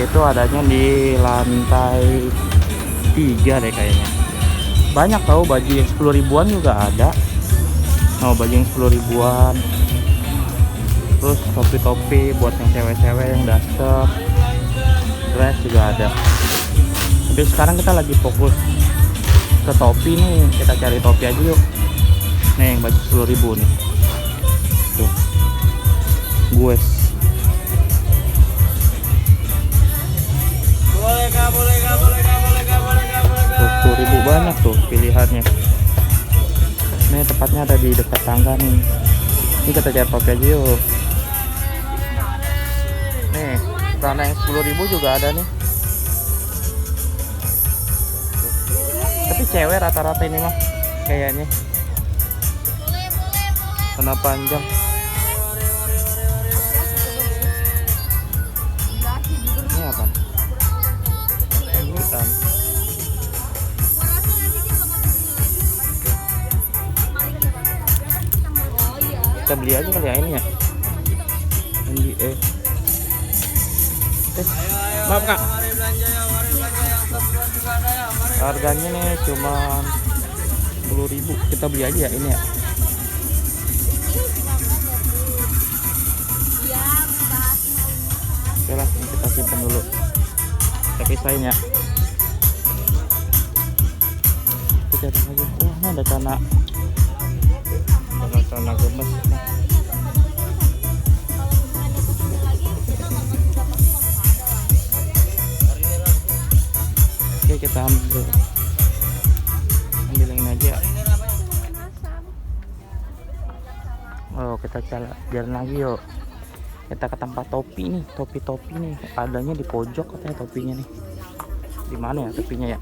itu adanya di lantai 3 deh kayaknya. Banyak tahu baju yang 10 ribuan juga ada. Oh, baju yang 10 ribuan. Terus topi-topi buat yang cewek-cewek yang daster, dress juga ada. Tapi sekarang kita lagi fokus ke topi nih. Kita cari topi aja yuk. Nih yang baju 10 ribu nih. Tuh. Gue. Boleh kak, boleh kak, boleh kak, boleh kak, boleh kak, boleh kak. Tuh 10 ribu banyak tuh pilihannya. Ini tepatnya ada di dekat tangga nih. Ini kita cari topi aja yuk. Nih, celana yang 10 ribu juga ada nih. Tuh. Tapi cewek rata-rata ini mah kayaknya. Celana panjang. Ini apa? Ini kan. Kita beli aja kali ya ini ya. NBA. Maaf kak. Mari belanja ya, mari belanja ya. Kebetulan juga ada ya, mari. Harganya nih cuma 10 ribu. Kita beli aja ya ini ya. Oke lah, ini kita simpan dulu. Kita pisahin ya. Kita cari aja. Wah, ini ada celana. Celana gemes. Oke, kita ambil yang ini aja. Oh, kita jalan lagi yuk. Kita ke tempat topi nih, topi-topi nih. Adanya di pojok katanya topinya nih. Di mana ya topinya ya?